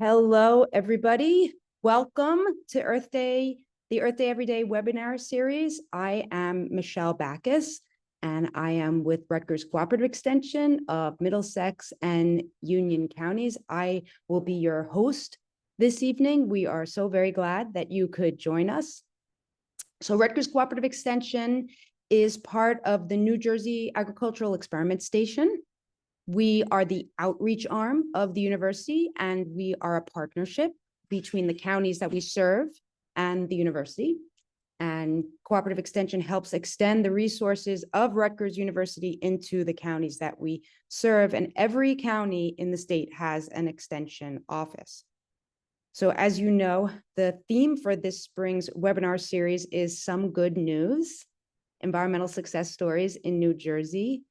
Hello, everybody. Welcome to Earth Day, the Earth Day Everyday webinar series. I am Michelle Backus, and I am with Rutgers Cooperative Extension of Middlesex and Union Counties. I will be your host this evening. We are so very glad that you could join us. So Rutgers Cooperative Extension is part of the New Jersey Agricultural Experiment Station. We are the outreach arm of the university, and we are a partnership between the counties that we serve and the university. And Cooperative Extension helps extend the resources of Rutgers University into the counties that we serve. And every county in the state has an extension office. So as you know, the theme for this spring's webinar series is Some Good News, Environmental Success Stories in New Jersey.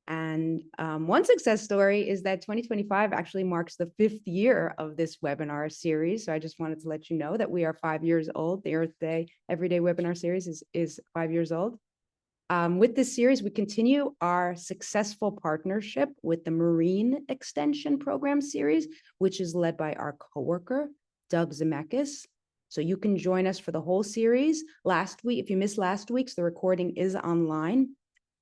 And one success story is that 2025 actually marks the 5th year of this webinar series. So I just wanted to let you know that we are 5 years old. The Earth Day Everyday webinar series is 5 years old. With this series, we continue our successful partnership with the Marine Extension Program series, which is led by our coworker, Doug Zemeckis. So you can join us for the whole series. Last week, if you missed last week's, the recording is online.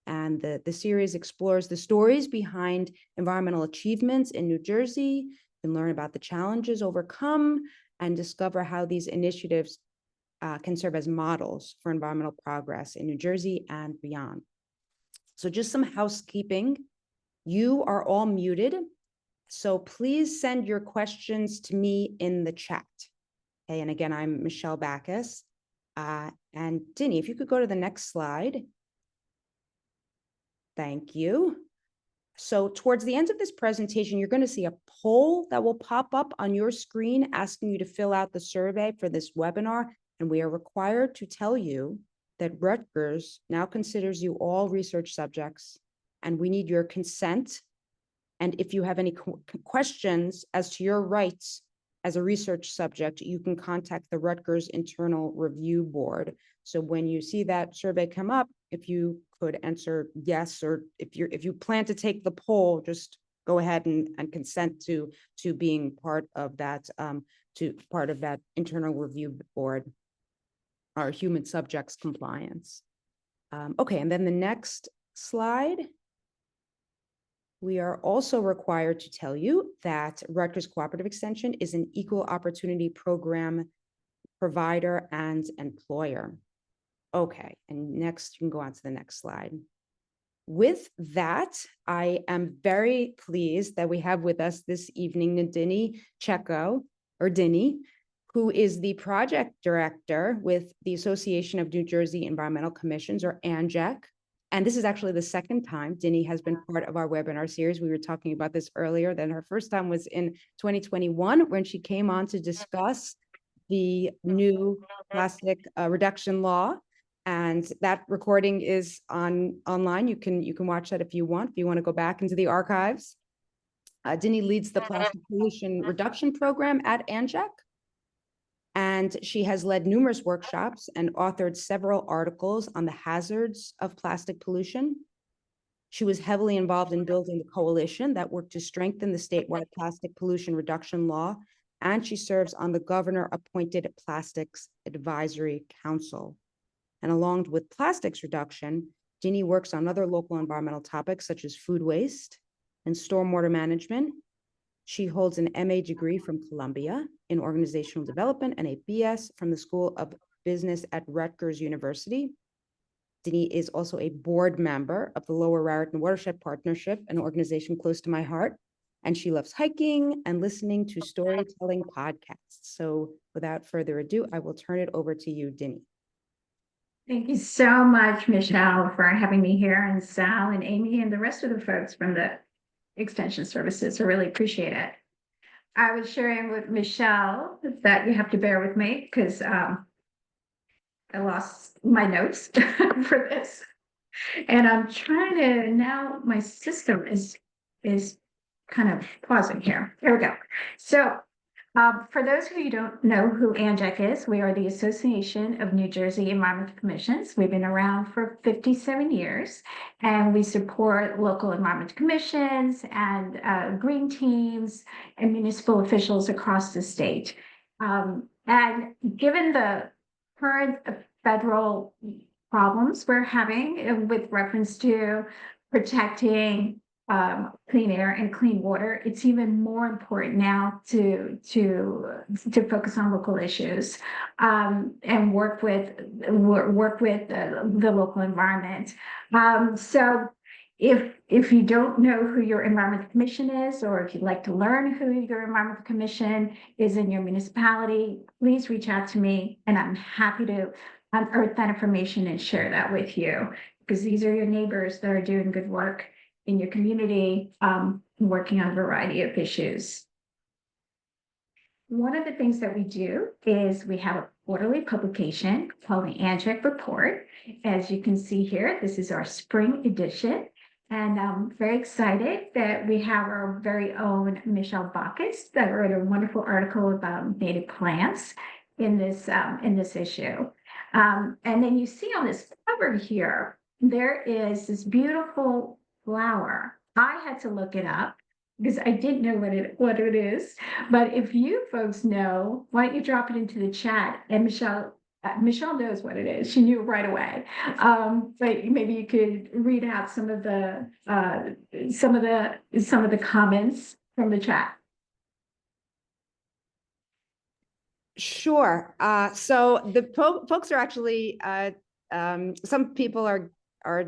And the series explores the stories behind environmental achievements in New Jersey. You can learn about the challenges overcome and discover how these initiatives can serve as models for environmental progress in New Jersey and beyond. So just some housekeeping. You are all muted, so please send your questions to me in the chat. Okay, and again, I'm Michelle Backus. And Dini, if you could go to the next slide. Thank you. So towards the end of this presentation, you're going to see a poll that will pop up on your screen asking you to fill out the survey for this webinar. And we are required to tell you that Rutgers now considers you all research subjects, and we need your consent. And if you have any questions as to your rights as a research subject, you can contact the Rutgers Internal Review Board. So when you see that survey come up, if you could answer yes, or if you plan to take the poll, just go ahead and consent to being part of that Internal Review Board, our human subjects compliance. Okay, and then the next slide. We are also required to tell you that Rutgers Cooperative Extension is an equal opportunity program provider and employer. Okay, and next, you can go on to the next slide. With that, I am very pleased that we have with us this evening Checko, or Dini, who is the project director with the Association of New Jersey Environmental Commissions, or ANJEC. And this is actually the second time Dini has been part of our webinar series. We were talking about this earlier. Then her first time was in 2021 when she came on to discuss the new plastic reduction law. And that recording is online. You can watch that if you want to go back into the archives. Dini leads the plastic pollution reduction program at ANJEC. And she has led numerous workshops and authored several articles on the hazards of plastic pollution. She was heavily involved in building the coalition that worked to strengthen the statewide plastic pollution reduction law, and she serves on the governor-appointed Plastics Advisory Council. And along with plastics reduction, Dini works on other local environmental topics such as food waste and stormwater management. She holds an MA degree from Columbia in organizational development and a BS from the School of Business at Rutgers University. Dini is also a board member of the Lower Raritan Watershed Partnership, an organization close to my heart. And she loves hiking and listening to storytelling podcasts. So without further ado, I will turn it over to you, Dini. Thank you so much, Michelle, for having me here, and Sal and Amy and the rest of the folks from the Extension Services. I really appreciate it. I was sharing with Michelle that you have to bear with me because I lost my notes for this. And I'm trying to, now my system is kind of pausing here. Here we go. So For those of you who don't know who ANJEC is, we are the Association of New Jersey Environmental Commissions. We've been around for 57 years, and we support local environmental commissions and green teams and municipal officials across the state. And given the current federal problems we're having with reference to protecting clean air and clean water, it's even more important now to focus on local issues and work with the local environment. So if you don't know who your environmental commission is, or if you'd like to learn who your environmental commission is in your municipality, please reach out to me, and I'm happy to unearth that information and share that with you, because these are your neighbors that are doing good work in your community, working on a variety of issues. One of the things that we do is we have a quarterly publication called the ANJEC Report. As you can see here, this is our spring edition. And I'm very excited that we have our very own Michelle Bacchus that wrote a wonderful article about native plants in this issue. And then you see on this cover here, there is this beautiful flower. I had to look it up because I didn't know what it is. But if you folks know, why don't you drop it into the chat? And Michelle knows what it is. She knew right away. But maybe you could read out some of the comments from the chat. Sure. So the folks are actually, some people are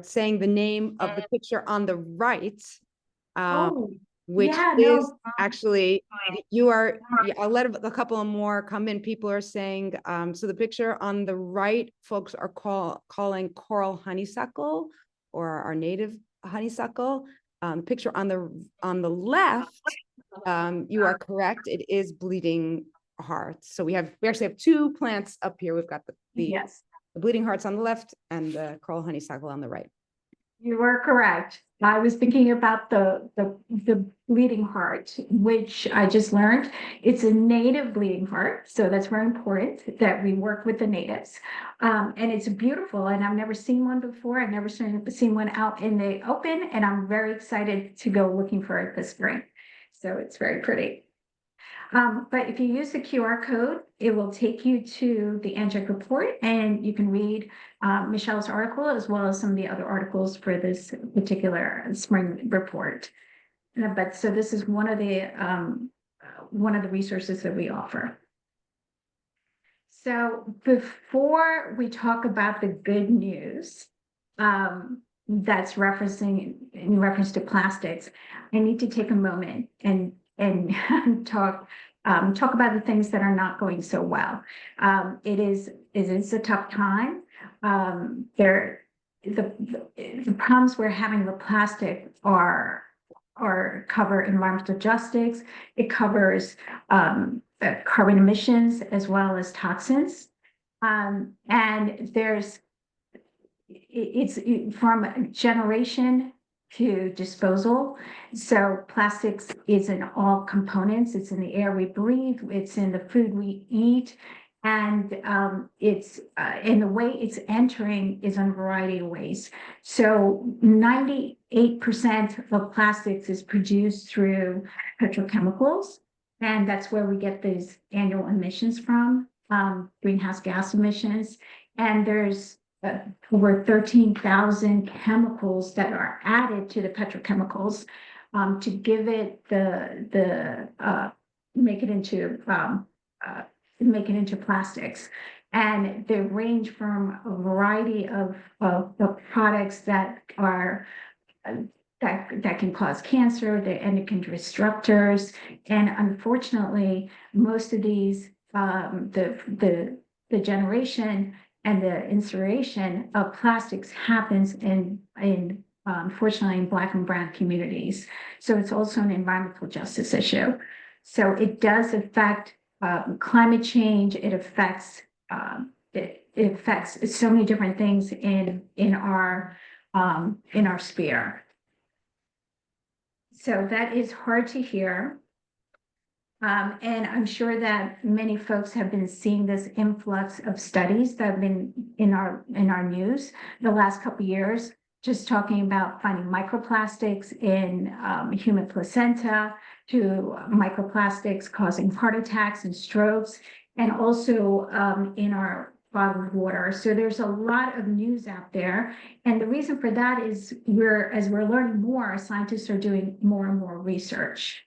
saying the name of the picture on the right, which is actually, I'll let a couple more come in. People are saying, so the picture on the right, folks are calling coral honeysuckle, or our native honeysuckle. Picture on the left, you are correct. It is bleeding hearts. So we actually have two plants up here. We've got the bleeding hearts on the left and the coral honeysuckle on the right. You are correct. I was thinking about the bleeding heart, which I just learned. It's a native bleeding heart, so that's very important that we work with the natives. And it's beautiful, and I've never seen one before. I've never seen one out in the open, and I'm very excited to go looking for it this spring. So it's very pretty. But if you use the QR code, it will take you to the ANJEC report, and you can read Michelle's article as well as some of the other articles for this particular spring report. But so this is one of the resources that we offer. So before we talk about the good news, that's in reference to plastics, I need to take a moment and talk about the things that are not going so well. It is a tough time. The problems we're having with plastic cover environmental justice. It covers carbon emissions as well as toxins, and it's from generation to disposal. So plastics is in all components. It's in the air we breathe. It's in the food we eat. And it's in the way it's entering is in a variety of ways. So 98% of plastics is produced through petrochemicals. And that's where we get these annual emissions from, greenhouse gas emissions. And there's over 13,000 chemicals that are added to the petrochemicals to give it make it into plastics. And they range from a variety of products that are that can cause cancer, the endocrine disruptors, and unfortunately, most of these the generation and the incineration of plastics happens unfortunately in Black and Brown communities. So it's also an environmental justice issue. So it does affect climate change. It affects so many different things in our sphere. So that is hard to hear. And I'm sure that many folks have been seeing this influx of studies that have been in our news the last couple of years, just talking about finding microplastics in human placenta, to microplastics causing heart attacks and strokes, and also in our bottled water. So there's a lot of news out there. And the reason for that is as we're learning more, scientists are doing more and more research.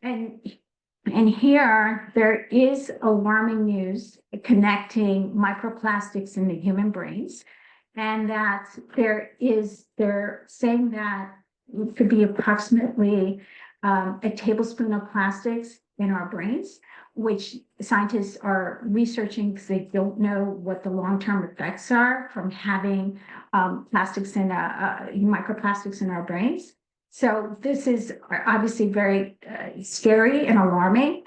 And here there is alarming news connecting microplastics in the human brains, and that they're saying that it could be approximately a tablespoon of plastics in our brains, which scientists are researching because they don't know what the long-term effects are from having plastics in microplastics in our brains. So this is obviously very scary and alarming,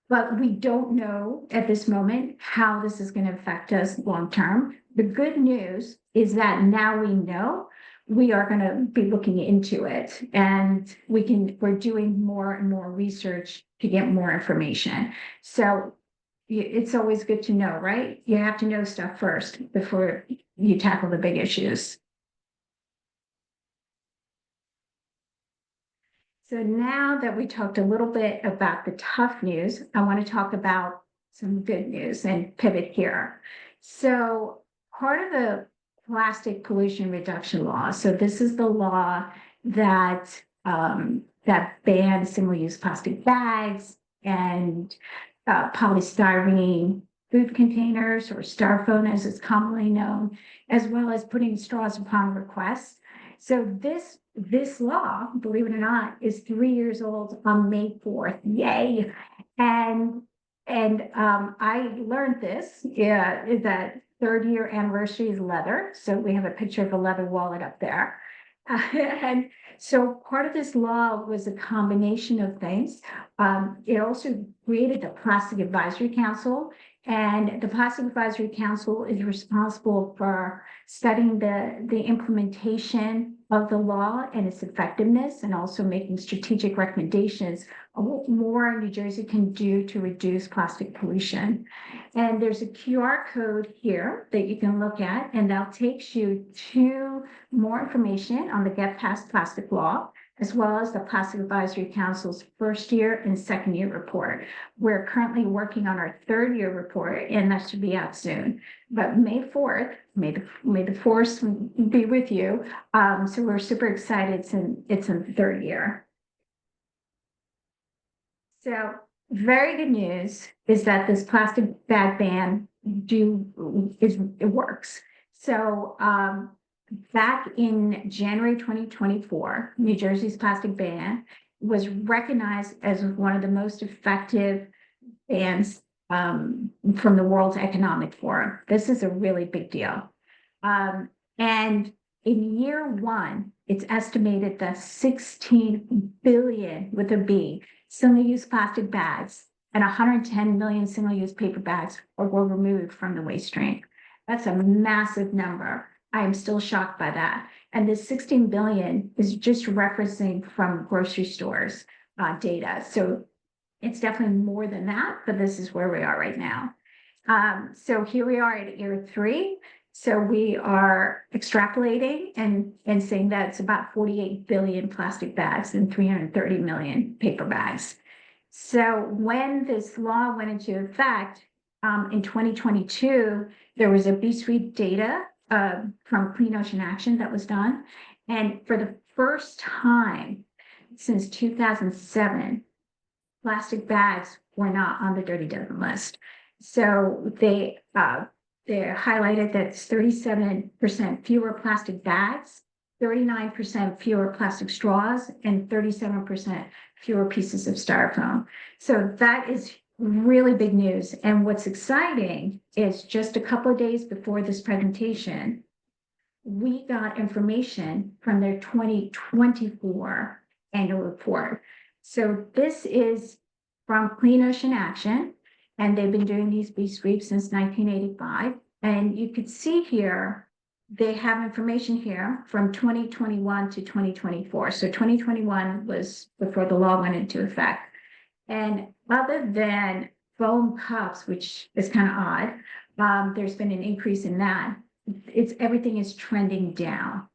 but we don't know at this moment how this is going to affect us long term. The good news is that now we know we are going to be looking into it, and we're doing more and more research to get more information. So it's always good to know, right? You have to know stuff first before you tackle the big issues. So now that we talked a little bit about the tough news, I want to talk about some good news and pivot here. So part of the plastic pollution reduction law, so this is the law that that bans single-use plastic bags and polystyrene food containers, or styrofoam as it's commonly known, as well as putting straws upon request. So this law, believe it or not, is 3 years old on May 4th. Yay! And I learned this. Yeah, is that 3rd-year anniversary is leather. So we have a picture of a leather wallet up there. And so part of this law was a combination of things. It also created the Plastic Advisory Council, and the Plastic Advisory Council is responsible for studying the implementation of the law and its effectiveness, and also making strategic recommendations on what more New Jersey can do to reduce plastic pollution. And there's a QR code here that you can look at, and that takes you to more information on the Get Past Plastic Law, as well as the Plastic Advisory Council's 1st year and 2nd year report. We're currently working on our 3rd year report, and that should be out soon. But May 4th, may the force be with you. So we're super excited. It's in the 3rd year. So very good news is that this plastic bag ban it works. So back in January 2024, New Jersey's plastic ban was recognized as one of the most effective bans from the World Economic Forum. This is a really big deal. And in year 1, it's estimated that 16 billion, with a B, single-use plastic bags and 110 million single-use paper bags were removed from the waste stream. That's a massive number. I am still shocked by that. And this 16 billion is just referencing from grocery stores data. So it's definitely more than that, but this is where we are right now. So here we are at year 3. So we are extrapolating and saying that it's about 48 billion plastic bags and 330 million paper bags. So when this law went into effect in 2022, there was a B-Sweep data from Clean Ocean Action that was done. And for the first time since 2007, plastic bags were not on the Dirty Dozen list. So they highlighted that it's 37% fewer plastic bags, 39% fewer plastic straws, and 37% fewer pieces of styrofoam. So that is really big news. And what's exciting is just a couple of days before this presentation, we got information from their 2024 annual report. So this is from Clean Ocean Action, and they've been doing these B-Sweeps since 1985. And you could see here they have information here from 2021 to 2024. So 2021 was before the law went into effect. And other than foam cups, which is kind of odd, there's been an increase in that. Everything is trending down.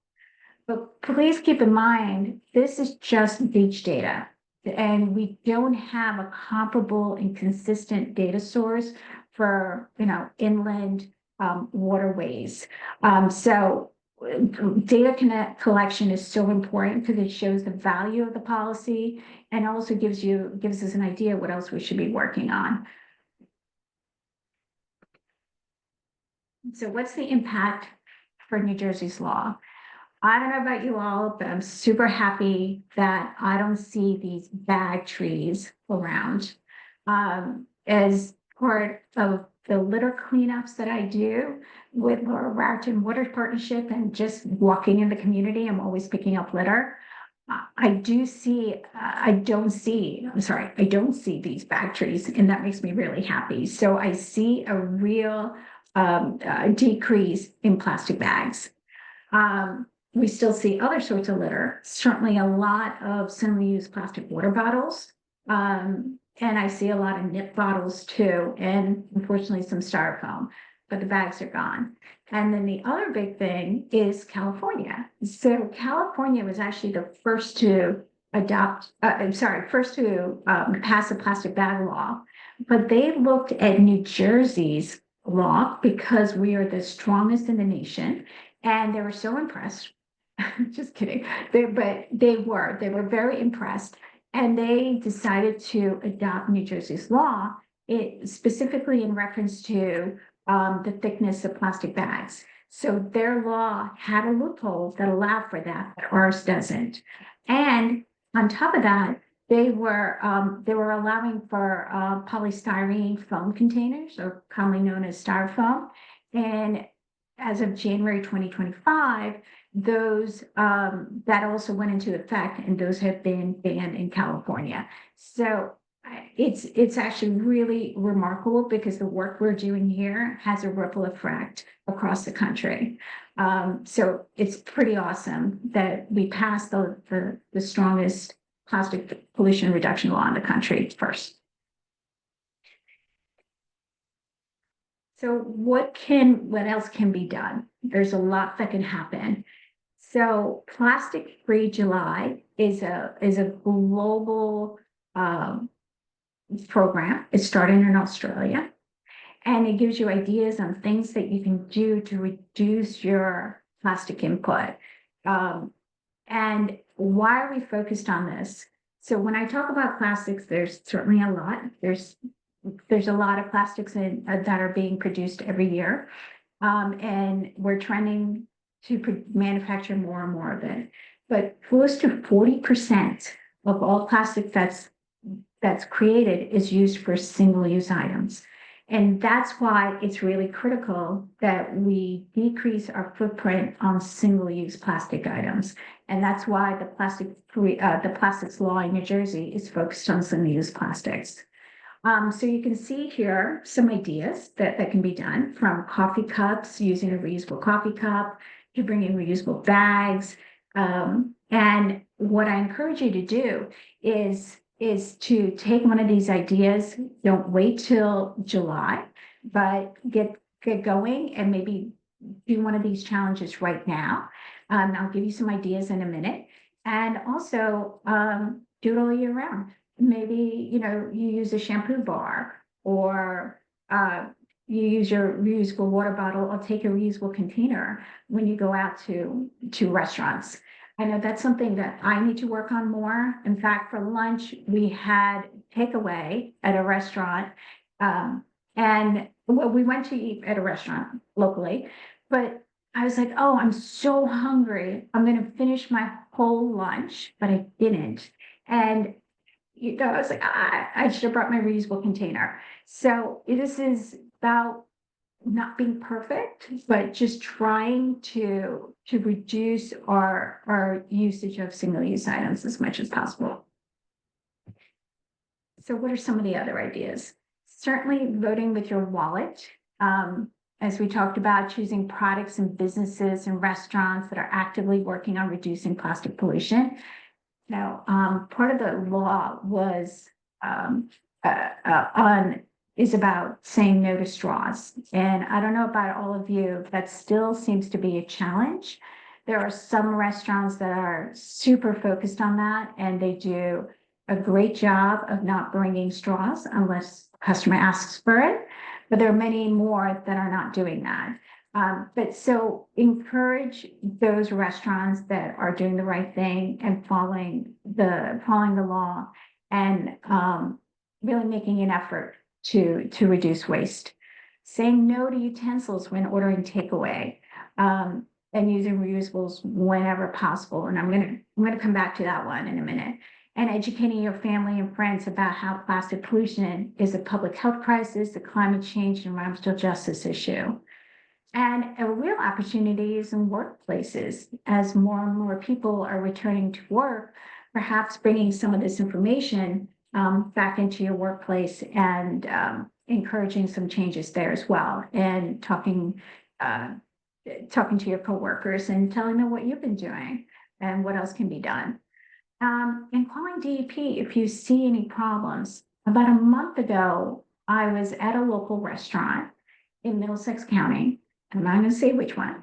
But please keep in mind, this is just beach data. And we don't have a comparable and consistent data source for, inland waterways. So data collection is so important because it shows the value of the policy and also gives us an idea what else we should be working on. So what's the impact for New Jersey's law? I don't know about you all, but I'm super happy that I don't see these bag trees around. As part of the litter cleanups that I do with our Raritan Water Partnership and just walking in the community, I'm always picking up litter. I don't see these bag trees, and that makes me really happy. So I see a real decrease in plastic bags. We still see other sorts of litter, certainly a lot of single-use plastic water bottles. And I see a lot of nip bottles too, and unfortunately some styrofoam, but the bags are gone. And then the other big thing is California. So California was actually the first to pass a plastic bag law, but they looked at New Jersey's law because we are the strongest in the nation, and they were so impressed. Just kidding. They were very impressed, and they decided to adopt New Jersey's law, specifically in reference to the thickness of plastic bags. So their law had a loophole that allowed for that, but ours doesn't. And on top of that, they were allowing for polystyrene foam containers, or commonly known as styrofoam. And as of January 2025, those that also went into effect, and those have been banned in California. So it's actually really remarkable because the work we're doing here has a ripple effect across the country. So it's pretty awesome that we passed the strongest plastic pollution reduction law in the country first. So what else can be done? There's a lot that can happen. So Plastic Free July is a global program. It started in Australia, and it gives you ideas on things that you can do to reduce your plastic input. And why are we focused on this? So when I talk about plastics, there's certainly a lot. There's a lot of plastics that are being produced every year, and we're trending to manufacture more and more of it. But close to 40% of all plastic that's created is used for single-use items. And that's why it's really critical that we decrease our footprint on single-use plastic items. And that's why the plastics law in New Jersey is focused on single-use plastics. So you can see here some ideas that can be done, from coffee cups, using a reusable coffee cup, to bring in reusable bags. And what I encourage you to do is to take one of these ideas. Don't wait till July, but get going and maybe do one of these challenges right now. I'll give you some ideas in a minute. And also do it all year round. Maybe, you use a shampoo bar, or you use your reusable water bottle, or take a reusable container when you go out to restaurants. I know that's something that I need to work on more. In fact, for lunch, we had takeaway at a restaurant. And we went to eat at a restaurant locally, but I was like, oh, I'm so hungry. I'm going to finish my whole lunch, but I didn't. And I was like, I should have brought my reusable container. So this is about not being perfect, but just trying to reduce our usage of single-use items as much as possible. So what are some of the other ideas? Certainly voting with your wallet. as we talked about, choosing products and businesses and restaurants that are actively working on reducing plastic pollution. Now, part of the law was is about saying no to straws. And I don't know about all of you, that still seems to be a challenge. There are some restaurants that are super focused on that, and they do a great job of not bringing straws unless the customer asks for it. But there are many more that are not doing that. But so encourage those restaurants that are doing the right thing and following the law, and really making an effort to reduce waste. Saying no to utensils when ordering takeaway, and using reusables whenever possible. And I'm gonna come back to that one in a minute. And educating your family and friends about how plastic pollution is a public health crisis, a climate change and environmental justice issue. And a real opportunity is in workplaces. As more and more people are returning to work, perhaps bringing some of this information back into your workplace, and encouraging some changes there as well, and talking to your coworkers and telling them what you've been doing and what else can be done. And calling DEP if you see any problems. About a month ago, I was at a local restaurant in Middlesex County. I'm not going to say which one.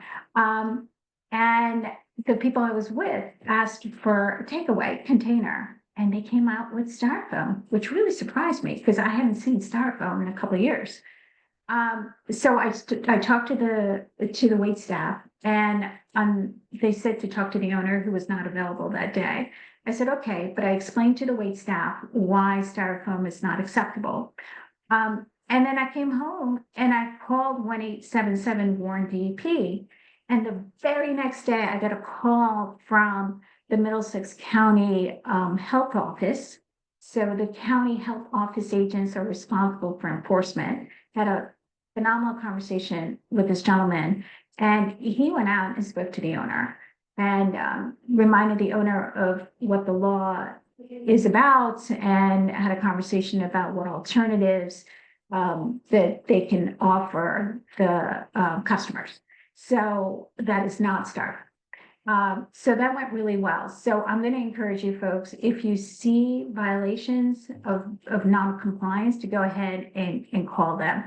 And the people I was with asked for a takeaway container, and they came out with styrofoam, which really surprised me because I hadn't seen styrofoam in a couple of years. So I talked to the wait staff, and they said to talk to the owner, who was not available that day. I said, okay, but I explained to the wait staff why styrofoam is not acceptable. And then I came home and I called 1-877-WARN-DEP. And the very next day, I got a call from the Middlesex County Health Office. So the county health office agents are responsible for enforcement. Had a phenomenal conversation with this gentleman, and he went out and spoke to the owner and reminded the owner of what the law is about, and had a conversation about what alternatives that they can offer the customers. So that is not styrofoam. So that went really well. So I'm going to encourage you folks, if you see violations of non-compliance, to go ahead and call them.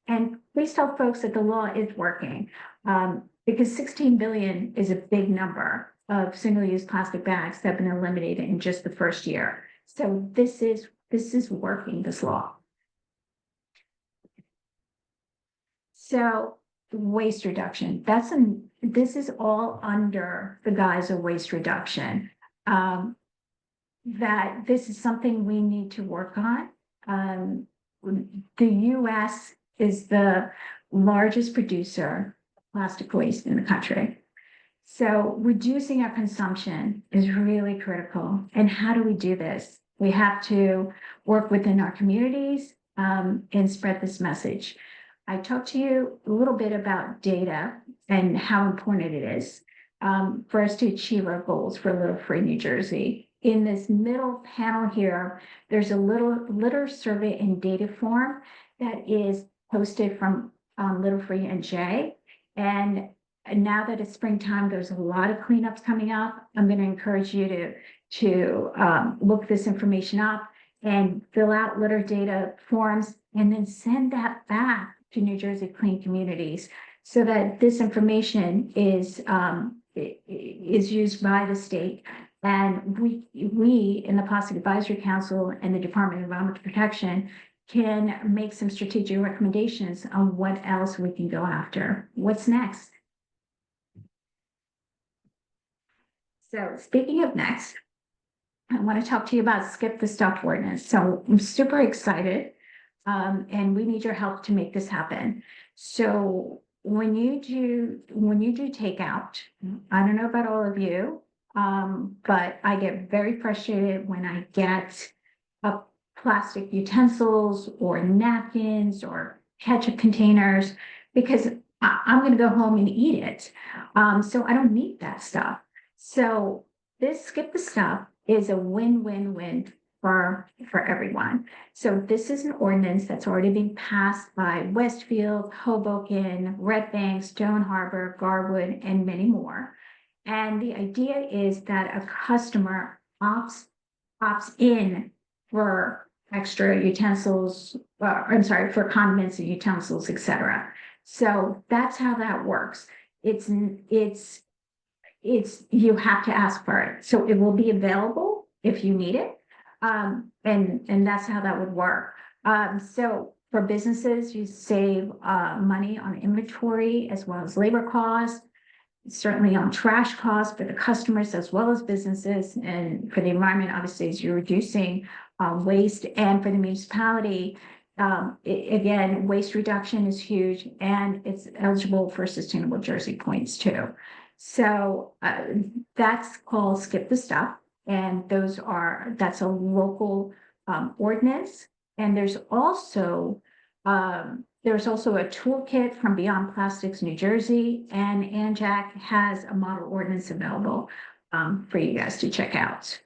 And please tell folks that the law is working, because 16 billion is a big number of single-use plastic bags that have been eliminated in just the first year. So this is working, this law. So waste reduction, this is all under the guise of waste reduction. That this is something we need to work on. The US is the largest producer of plastic waste in the country. So reducing our consumption is really critical. And how do we do this? We have to work within our communities and spread this message. I talked to you a little bit about data and how important it is for us to achieve our goals for litter-free New Jersey. In this middle panel here, there's a little litter survey and data form that is posted from litter-free ANJEC. And now that it's springtime, there's a lot of cleanups coming up. I'm going to encourage you to look this information up and fill out litter data forms, and then send that back to New Jersey Clean Communities, so that this information is used by the state. And we in the Plastic Advisory Council and the Department of Environmental Protection can make some strategic recommendations on what else we can go after. What's next? So speaking of next, I want to talk to you about Skip the Stuff ordinance. So I'm super excited. And we need your help to make this happen. So when you do takeout, I don't know about all of you, but I get very frustrated when I get plastic utensils or napkins or ketchup containers, because I'm going to go home and eat it. So I don't need that stuff. So this Skip the Stuff is a win-win-win for everyone. So this is an ordinance that's already been passed by Westfield, Hoboken, Red Bank, Stone Harbor, Garwood, and many more. And the idea is that a customer opts in for extra utensils, I'm sorry, for condiments and utensils, etc. So that's how that works. It's you have to ask for it. So it will be available if you need it. And that's how that would work. So for businesses, you save money on inventory as well as labor costs, certainly on trash costs for the customers as well as businesses, and for the environment, obviously, as you're reducing waste, and for the municipality, again, waste reduction is huge, and it's eligible for sustainable Jersey points too. So that's called Skip the Stuff, and that's a local ordinance, and there's also a toolkit from Beyond Plastics New Jersey, and ANJEC has a model ordinance available for you guys to check out.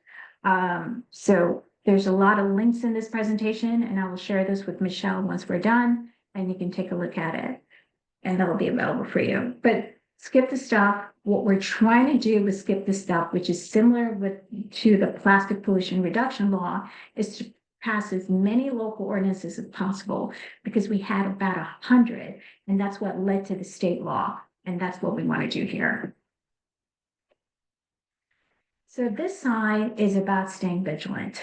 So there's a lot of links in this presentation, and I will share this with Michelle once we're done, and you can take a look at it, and that'll be available for you. But Skip the Stuff, what we're trying to do with Skip the Stuff, which is similar to the plastic pollution reduction law, is to pass as many local ordinances as possible, because we had about 100, and that's what led to the state law, and that's what we want to do here. So this side is about staying vigilant.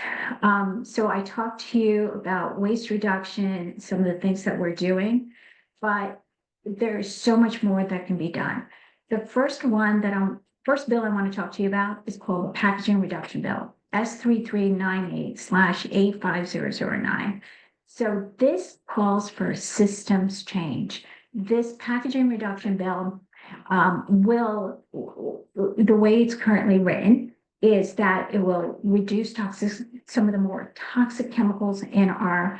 So I talked to you about waste reduction, some of the things that we're doing, but there's so much more that can be done. The first bill I want to talk to you about is called the Packaging Reduction Bill, S3398/85009. So this calls for systems change. This packaging reduction bill the way it's currently written is that it will reduce some of the more toxic chemicals in our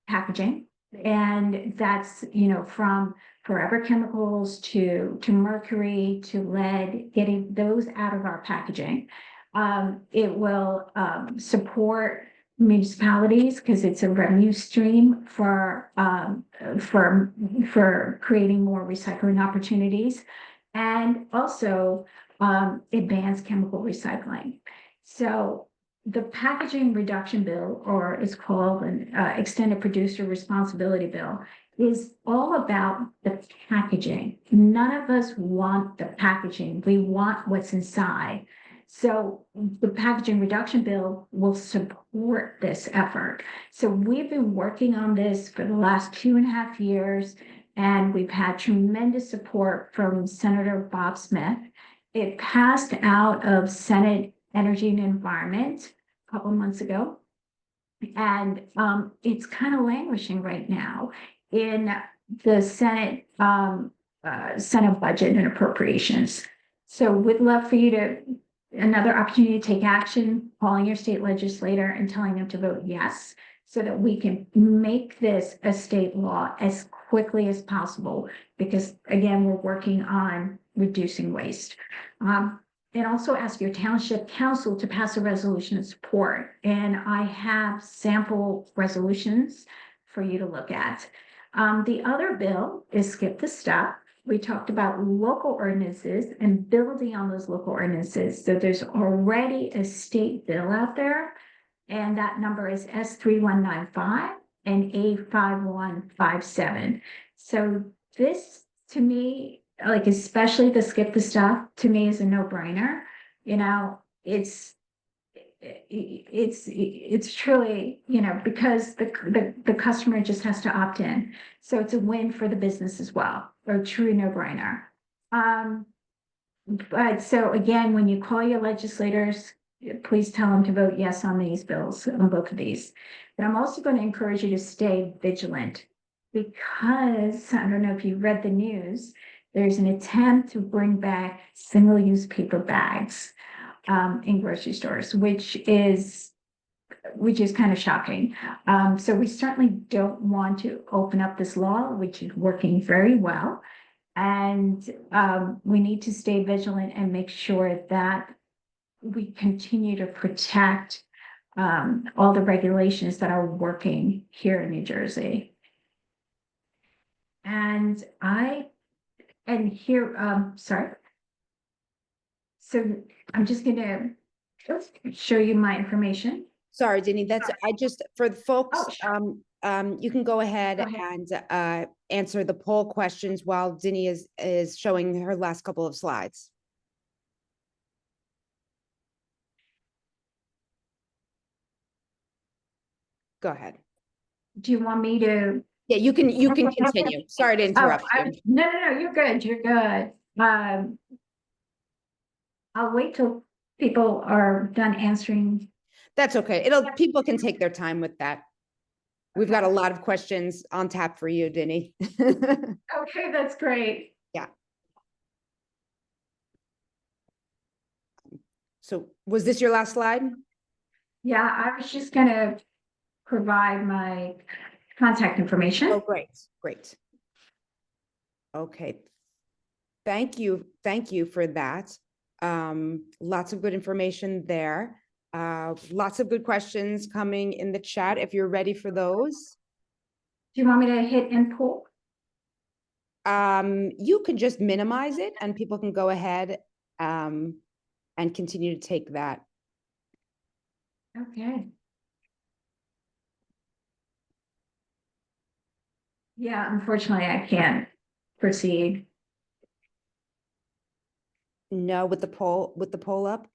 packaging. And that's, from forever chemicals to mercury to lead, getting those out of our packaging. It will support municipalities because it's a revenue stream for creating more recycling opportunities, and also it bans chemical recycling. So the packaging reduction bill, or it's called an extended producer responsibility bill, is all about the packaging. None of us want the packaging. We want what's inside. So the packaging reduction bill will support this effort. So we've been working on this for the last 2.5 years, and we've had tremendous support from Senator Bob Smith. It passed out of Senate Energy and Environment a couple of months ago, and it's kind of languishing right now in the Senate Budget and Appropriations. So we'd love for you to another opportunity to take action, calling your state legislator and telling them to vote yes, so that we can make this a state law as quickly as possible, because again, we're working on reducing waste. And also ask your township council to pass a resolution of support. And I have sample resolutions for you to look at. The other bill is Skip the Stuff. We talked about local ordinances and building on those local ordinances. So there's already a state bill out there, and that number is S3195 and A5157. So this, to me, like especially the Skip the Stuff, to me is a no-brainer. It's truly, because the customer just has to opt in. So it's a win for the business as well, or a true no-brainer. But so again, when you call your legislators, please tell them to vote yes on these bills, on both of these. But I'm also going to encourage you to stay vigilant, because I don't know if you read the news, there's an attempt to bring back single-use paper bags in grocery stores, which is kind of shocking. So we certainly don't want to open up this law, which is working very well. And we need to stay vigilant and make sure that we continue to protect all the regulations that are working here in New Jersey. And sorry. So I'm just gonna show you my information. Sorry, Dini, for the folks, Oh, sure. you can go ahead Go ahead. and answer the poll questions while Dini is showing her last couple of slides. Go ahead. Do you want me to? Yeah, you can continue. Sorry to interrupt you. No, you're good. You're good. I'll wait till people are done answering. That's okay. People can take their time with that. We've got a lot of questions on tap for you, Dini. Okay, that's great. Yeah. So was this your last slide? Yeah, I was just gonna provide my contact information. Oh, great, great. Okay. Thank you for that. Lots of good information there. Lots of good questions coming in the chat if you're ready for those. Do you want me to hit input? You could just minimize it and people can go ahead and continue to take that. Okay. Yeah, unfortunately, I can't proceed. No, with the poll up.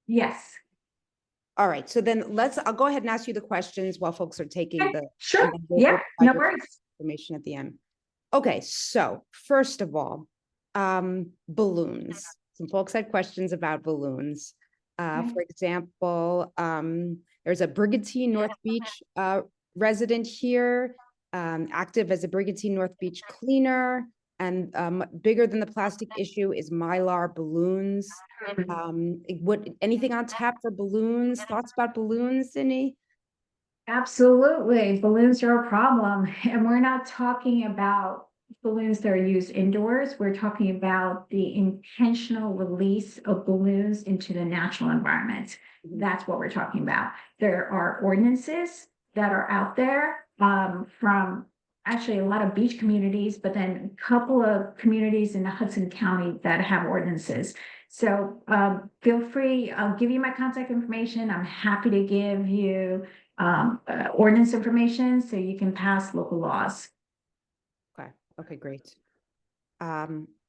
Yes. All right, so then I'll go ahead and ask you the questions while folks are taking Okay, the. sure. and then we'll Yeah, provide no your worries. information at the end. Okay, so first of all, balloons. Some folks had questions about balloons. Okay. For example, there's a Brigantine North Beach resident here, active as a Brigantine North Beach cleaner, and bigger than the plastic issue is Mylar balloons. Anything on tap for balloons? Thoughts about balloons, Dini? Absolutely. Balloons are a problem. And we're not talking about balloons that are used indoors. We're talking about the intentional release of balloons into the natural environment. That's what we're talking about. There are ordinances that are out there from actually a lot of beach communities, but then a couple of communities in the Hudson County that have ordinances. So feel free, I'll give you my contact information. I'm happy to give you ordinance information so you can pass local laws. Okay, great.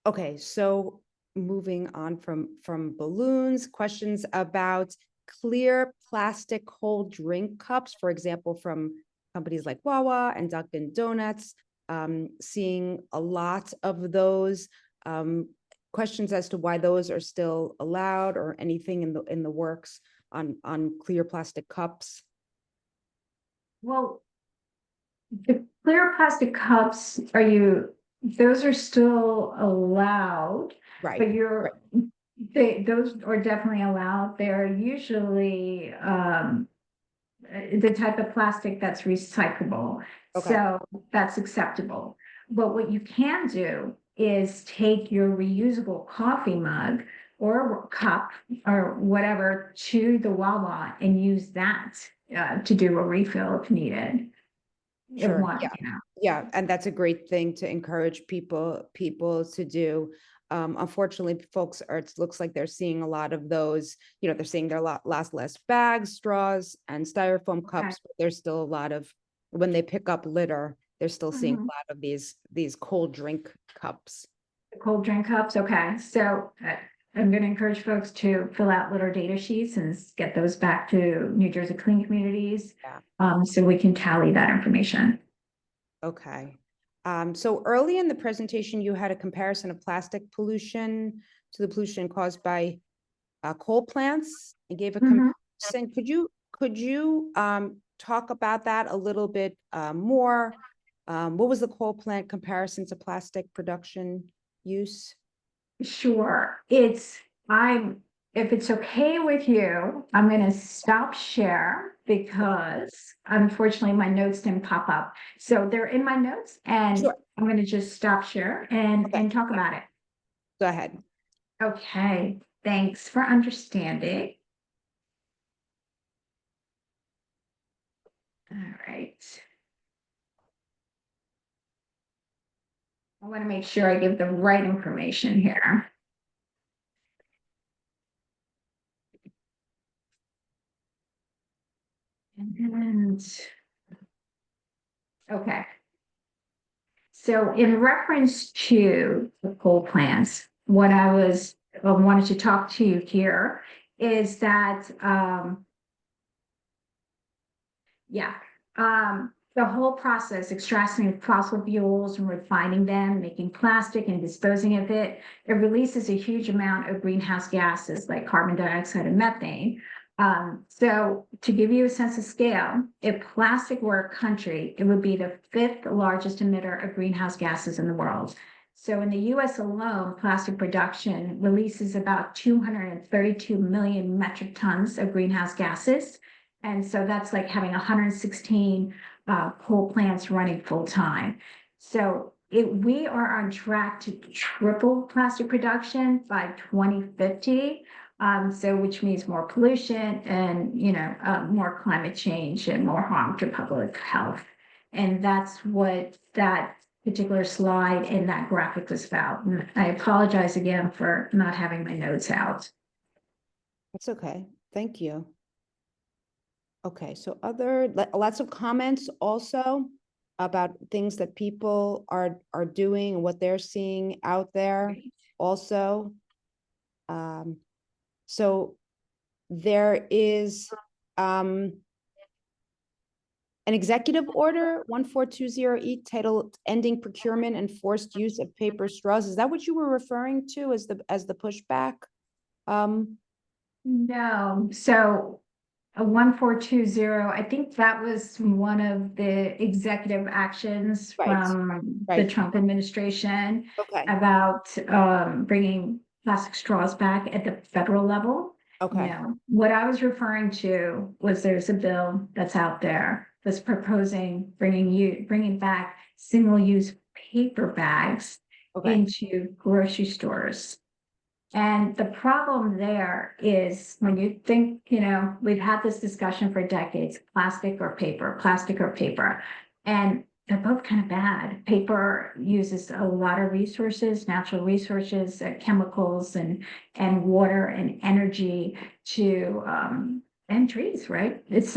Okay, so moving on from balloons, questions about clear plastic cold drink cups, for example, from companies like Wawa and Dunkin' Donuts, seeing a lot of those. Questions as to why those are still allowed or anything in the works on clear plastic cups. Well, the clear plastic cups, those are still allowed, Right. but those are definitely allowed. They're usually the type of plastic that's recyclable. Okay. So that's acceptable. But what you can do is take your reusable coffee mug or cup or whatever to the Wawa and use that to do a refill if needed. Sure. One, Yeah. Yeah, and that's a great thing to encourage people to do. Unfortunately, folks it looks like they're seeing a lot of those, they're seeing their less bags, straws, and styrofoam cups, but there's still a lot of, when they pick up litter, they're still seeing a lot of these cold drink cups. Cold drink cups, okay. So I'm going to encourage folks to fill out litter data sheets and get those back to New Jersey Clean Communities. Yeah. So we can tally that information. Okay. So early in the presentation, you had a comparison of plastic pollution to the pollution caused by coal plants and gave a comparison. Could you talk about that a little bit more? What was the coal plant comparison to plastic production use? Sure. If it's okay with you, I'm going to stop share because unfortunately my notes didn't pop up. So they're in my notes and Sure. I'm going to just stop share and talk about it. Go ahead. Okay. Thanks for understanding. All right. I want to make sure I give the right information here. And okay. So in reference to the coal plants, what I was wanted to talk to you here is that the whole process, extracting fossil fuels and refining them, making plastic and disposing of it, it releases a huge amount of greenhouse gases like carbon dioxide and methane. So to give you a sense of scale, if plastic were a country, it would be the 5th largest emitter of greenhouse gases in the world. So in the US alone, plastic production releases about 232 million metric tons of greenhouse gases. And so that's like having 116 coal plants running full time. So we are on track to triple plastic production by 2050. So which means more pollution and, more climate change and more harm to public health. And that's what that particular slide in that graphic was about. And I apologize again for not having my notes out. That's okay. Thank you. Okay, so lots of comments also about things that people are doing and what they're seeing out there Great. also. So there is an executive order 1420E titled Ending Procurement and Forced Use of Paper Straws. Is that what you were referring to as the pushback? No, so a 1420, I think that was one of the executive actions Right, from the right. Trump administration Okay, about bringing plastic straws back at the federal level. okay, No, what I was referring to was there's a bill that's out there that's proposing bringing back single-use paper bags okay. into grocery stores. And the problem there is when you think, we've had this discussion for decades, plastic or paper, plastic or paper. And they're both kind of bad. Paper uses a lot of resources, natural resources, chemicals and water and energy to and trees, right? It's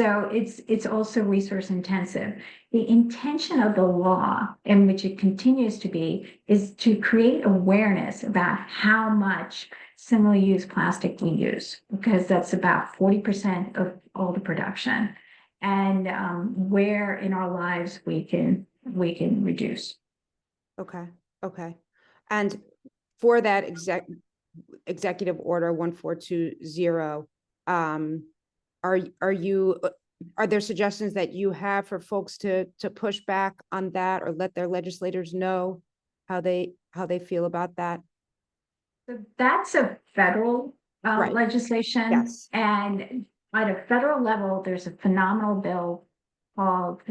also resource intensive. The intention of the law, in which it continues to be, is to create awareness about how much single-use plastic we use, because that's about 40% of all the production, and where in our lives we can reduce. Okay, okay. And for that executive order 1420, are there suggestions that you have for folks to push back on that or let their legislators know how they feel about that? So that's a federal Right. legislation. Yes. And at a federal level, there's a phenomenal bill called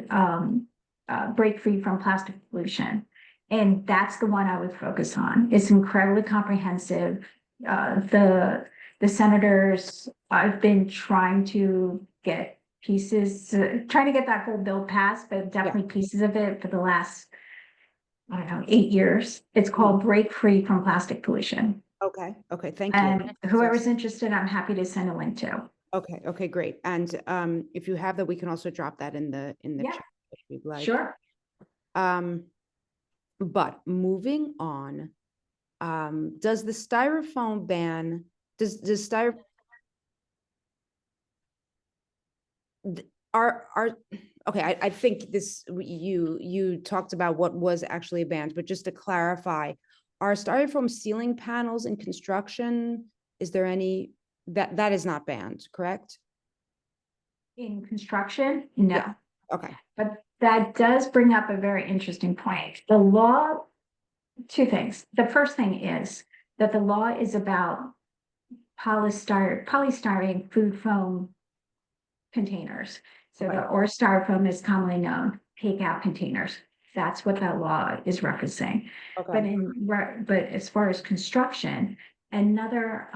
Break Free from Plastic Pollution. And that's the one I would focus on. It's incredibly comprehensive. The senators, I've been trying to get trying to get that whole bill passed, but definitely pieces of it for the last, I don't know, 8 years. It's called Break Free from Plastic Pollution. Okay, okay, thank you. And whoever's interested, I'm happy to send a link to. Okay, okay, great. And if you have that, we can also drop that in the Yeah. chat if you'd like. Sure. But moving on, does the styrofoam ban, does styrofoam are okay, I think this, you talked about what was actually banned, but just to clarify, are styrofoam ceiling panels in construction, is there any, that is not banned, correct? In construction, no. Yeah. Okay. But that does bring up a very interesting point. The law, two things. The first thing is that the law is about polystyrene food foam containers. So or styrofoam is commonly known, takeout containers. That's what that law is referencing. Okay. But as far as construction, another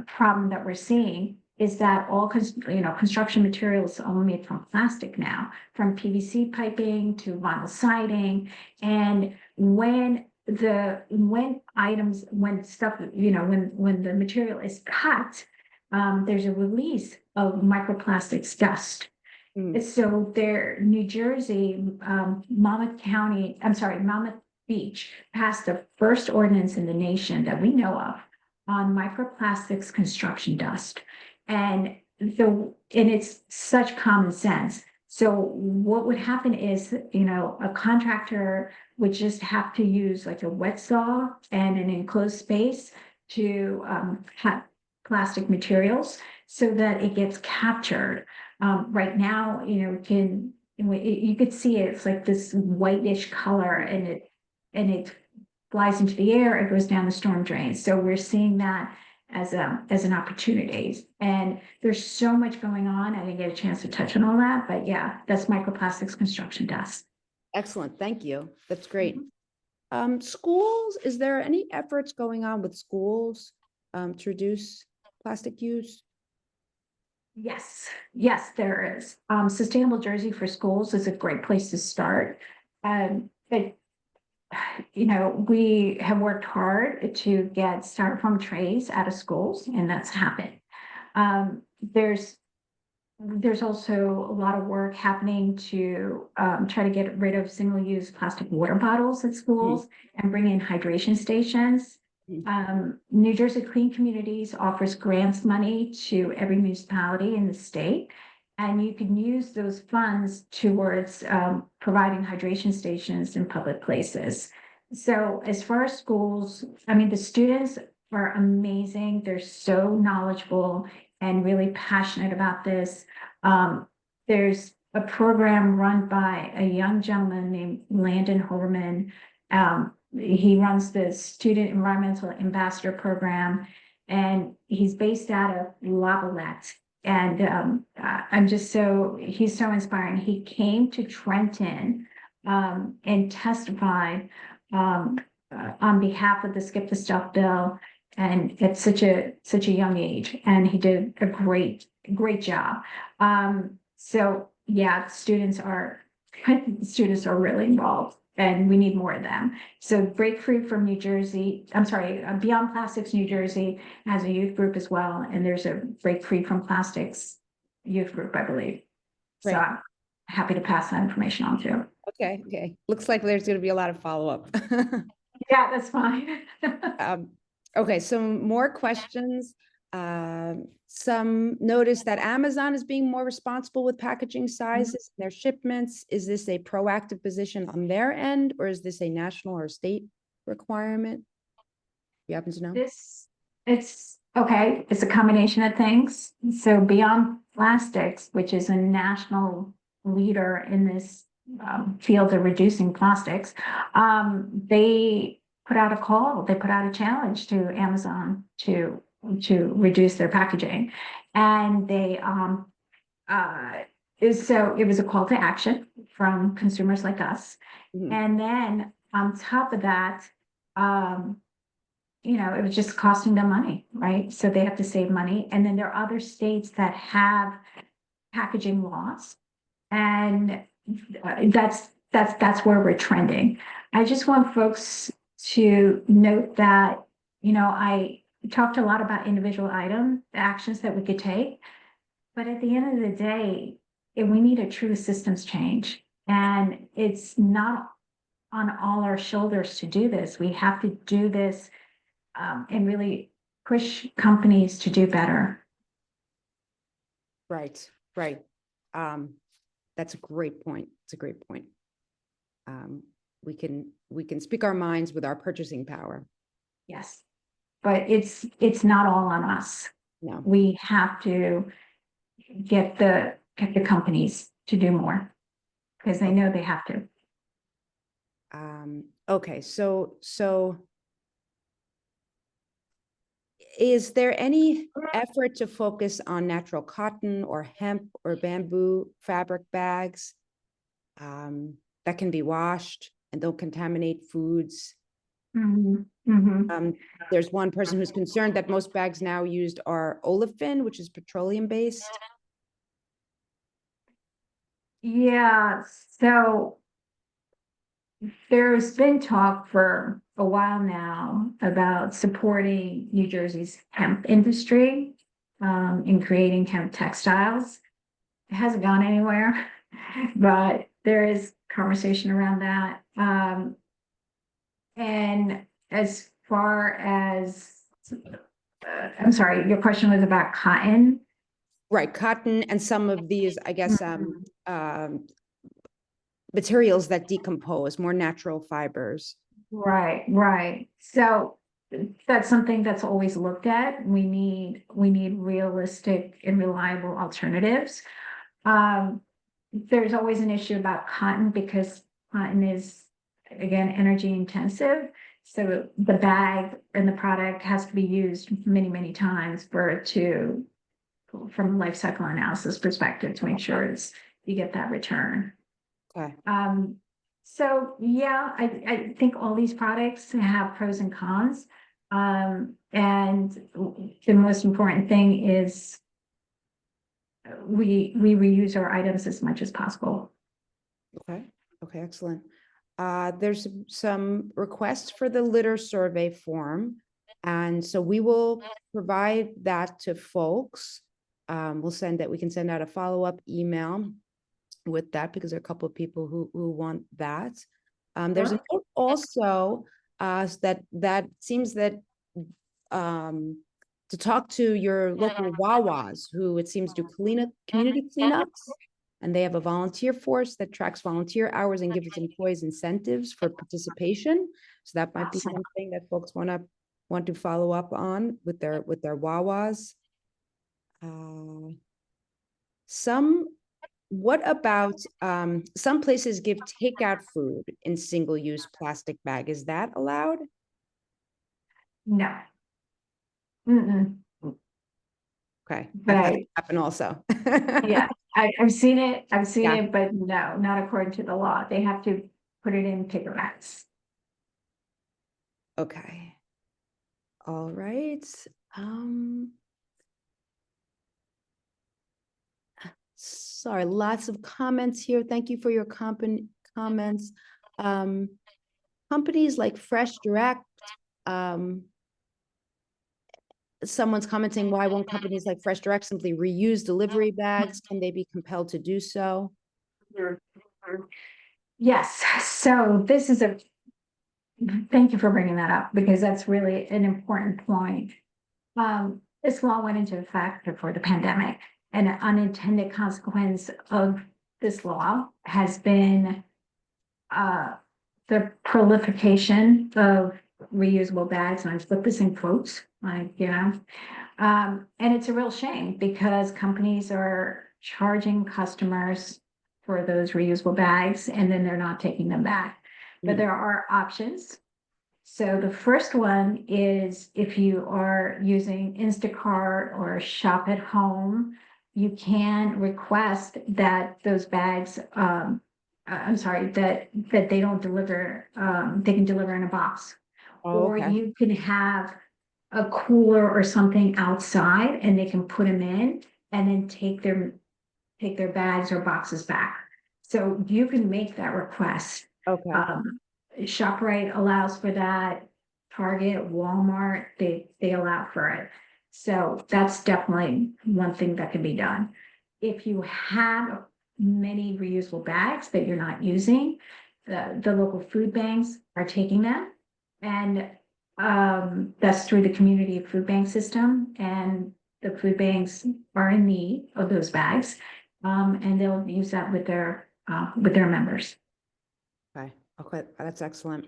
problem that we're seeing is that all, construction materials are made from plastic now, from PVC piping to vinyl siding. And when stuff, when the material is cut, there's a release of microplastics dust. Mm. So New Jersey, Monmouth Beach passed the first ordinance in the nation that we know of on microplastics construction dust. And it's such common sense. So what would happen is, a contractor would just have to use like a wet saw and an enclosed space to cut plastic materials so that it gets captured. Right now, you could see it's like this whitish color, and it flies into the air, it goes down the storm drain. So we're seeing that as an opportunity. And there's so much going on. I didn't get a chance to touch on all that, but yeah, that's microplastics construction dust. Excellent. Thank you. That's great. Schools, is there any efforts going on with schools to reduce plastic use? Yes, there is. Sustainable Jersey for Schools is a great place to start. But we have worked hard to get styrofoam trays out of schools, and that's happened. There's also a lot of work happening to try to get rid of single-use plastic water bottles at schools and bring in hydration stations. New Jersey Clean Communities offers grants money to every municipality in the state, and you can use those funds towards providing hydration stations in public places. So as far as schools, the students are amazing. They're so knowledgeable and really passionate about this. There's a program run by a young gentleman named Landon Horman. He runs the Student Environmental Ambassador Program, and he's based out of Lavalette. And he's so inspiring. He came to Trenton and testified on behalf of the Skip the Stuff bill, and at such a young age, and he did a great job. So yeah, students are really involved, and we need more of them. So Break Free from New Jersey, Beyond Plastics New Jersey has a youth group as well, and there's a Break Free from Plastics youth group, I believe. So Right. I'm happy to pass that information on to. Okay. Looks like there's going to be a lot of follow-up. Yeah, that's fine. Okay, some more questions. Some notice that Amazon is being more responsible with packaging sizes in their shipments. Is this a proactive position on their end, or is this a national or state requirement? You happen to know? It's okay. It's a combination of things. So Beyond Plastics, which is a national leader in this field of reducing plastics, they put out a call. They put out a challenge to Amazon to reduce their packaging, and so it was a call to action from consumers like us. And then on top of that, it was just costing them money, right? So they have to save money. And then there are other states that have packaging laws, and that's where we're trending. I just want folks to note that, I talked a lot about individual item actions that we could take, but at the end of the day, we need a true systems change, and it's not on all our shoulders to do this. We have to do this and really push companies to do better. Right. That's a great point. It's a great point. We can speak our minds with our purchasing power. Yes, but it's not all on us. No. We have to get the companies to do more, because they know they have to. Okay, so is there any effort to focus on natural cotton or hemp or bamboo fabric bags that can be washed and don't contaminate foods Mhm, mhm. There's one person who's concerned that most bags now used are olefin, which is petroleum based. Yeah, so there's been talk for a while now about supporting New Jersey's hemp industry, in creating hemp textiles. It hasn't gone anywhere, but there is conversation around that. And as far as, I'm sorry, your question was about cotton. Right, cotton and some of these, I guess, Mhm. materials that decompose, more natural fibers. Right, right. So that's something that's always looked at. We need realistic and reliable alternatives. Um, there's always an issue about cotton because cotton is, again, energy intensive. So the bag and the product has to be used many, many times for it to, from a life cycle analysis perspective, to make sure you get that return. Okay. So yeah, I think all these products have pros and cons. And the most important thing is we reuse our items as much as possible. Okay. Okay, excellent. There's some requests for the litter survey form. And so we will provide that to folks. We can send out a follow-up email with that because there are a couple of people who want that. There's a note also that seems that to talk to your local Wawas, who it seems do community cleanups, and they have a volunteer force that tracks volunteer hours and gives employees incentives for participation. So that might be Awesome. something that folks want to follow up on with their Wawas. Some What about some places give takeout food in single-use plastic bag? Is that allowed? No. Mm-mm. Okay, I've had But it happen also. yeah, I've seen it. I've seen Yeah. it, but no, not according to the law. They have to put it in paper bags. Okay. All right. Um, Sorry, lots of comments here. Thank you for your comments. Um, Companies like Fresh Direct, um, someone's commenting, why won't companies like Fresh Direct simply reuse delivery bags? Can they be compelled to do so? Yes, so this is thank you for bringing that up because that's really an important point. This law went into effect before the pandemic, and an unintended consequence of this law has been the proliferation of reusable bags, and I put this in quotes, and it's a real shame because companies are charging customers for those reusable bags and then they're not taking them back. But there are options. So the first one is if you are using Instacart or Shop at Home, you can request that those bags, I'm sorry, that they don't deliver, they can deliver in a box. Oh, Or okay. you can have a cooler or something outside and they can put them in and then take their bags or boxes back. So you can make that request. Okay. ShopRite allows for that. Target, Walmart, they allow for it. So that's definitely one thing that can be done. If you have many reusable bags that you're not using, the local food banks are taking them. And that's through the community food bank system. And the food banks are in need of those bags. And they'll use that with their members. Okay. Okay. That's excellent.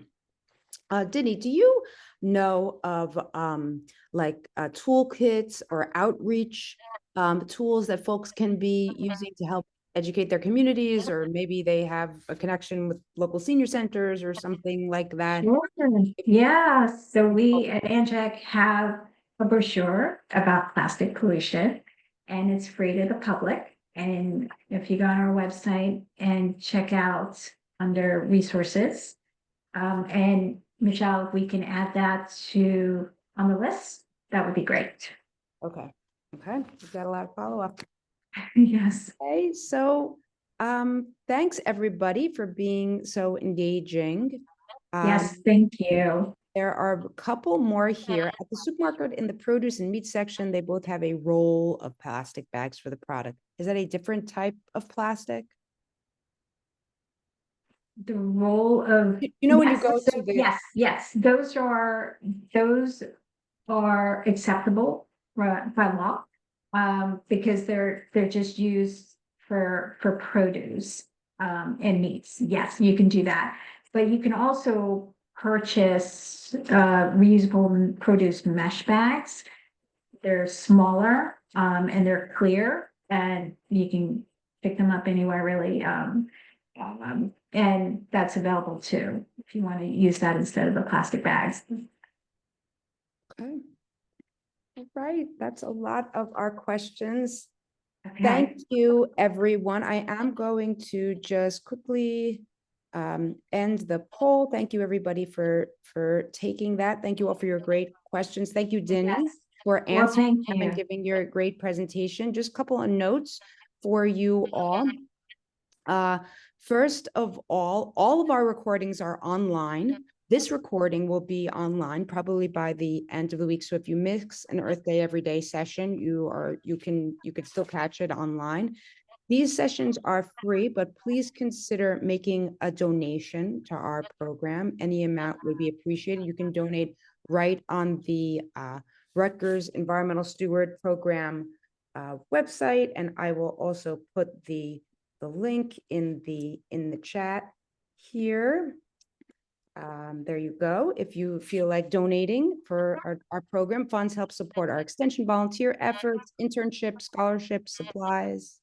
Dini, do you know of like toolkits or outreach tools that folks can be using to help educate their communities, or maybe they have a connection with local senior centers or something like that? Sure. Yeah, so we at ANJEC have a brochure about plastic pollution and it's free to the public. And if you go on our website and check out under resources, and Michelle, if we can add that on the list, that would be great. Okay. Okay. We've got a lot of follow-up. Yes. Okay, so thanks everybody for being so engaging. Yes, thank you. There are a couple more here at the supermarket in the produce and meat section. They both have a roll of plastic bags for the product. Is that a different type of plastic? The role of. You know, when you Yes, go so to the, yes, those are acceptable by law. Because they're just used for produce and meats. Yes, you can do that. But you can also purchase reusable produce mesh bags. They're smaller and they're clear, and you can pick them up anywhere really. And that's available too, if you want to use that instead of the plastic bags. okay. All right, that's a lot of our questions. Okay. Thank you, everyone. I am going to just quickly end the poll. Thank you, everybody, for taking that. Thank you all for your great questions. Thank you, Dini, Yes. for Well, answering thank them and you. giving your great presentation. Just a couple of notes for you all. First of all of our recordings are online. This recording will be online probably by the end of the week. So if you miss an Earth Day Everyday session, you could still catch it online. These sessions are free, but please consider making a donation to our program. Any amount would be appreciated. You can donate right on the Rutgers Environmental Steward Program website, and I will also put the link in the chat here. There you go. If you feel like donating for our program, funds help support our extension volunteer efforts, internships, scholarships, supplies.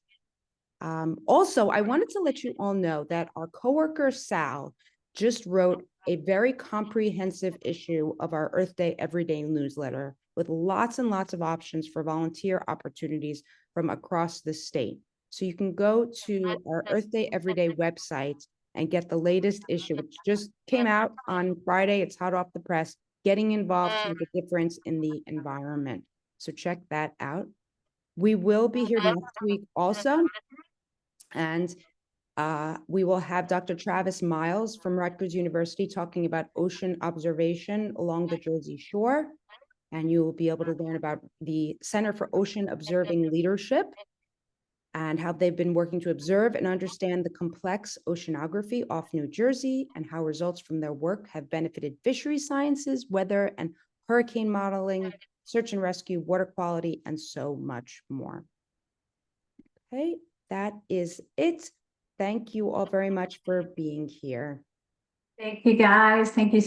Also, I wanted to let you all know that our coworker Sal just wrote a very comprehensive issue of our Earth Day Everyday newsletter with lots and lots of options for volunteer opportunities from across the state. So you can go to our Earth Day Everyday website and get the latest issue, which just came out on Friday. It's hot off the press, getting involved to make a difference in the environment. So check that out. We will be here next week also. And we will have Dr. Travis Miles from Rutgers University talking about ocean observation along the Jersey Shore. And you will be able to learn about the Center for Ocean Observing Leadership and how they've been working to observe and understand the complex oceanography off New Jersey and how results from their work have benefited fishery sciences, weather and hurricane modeling, search and rescue, water quality, and so much more. Okay, that is it. Thank you all very much for being here. Thank you, guys. Thank you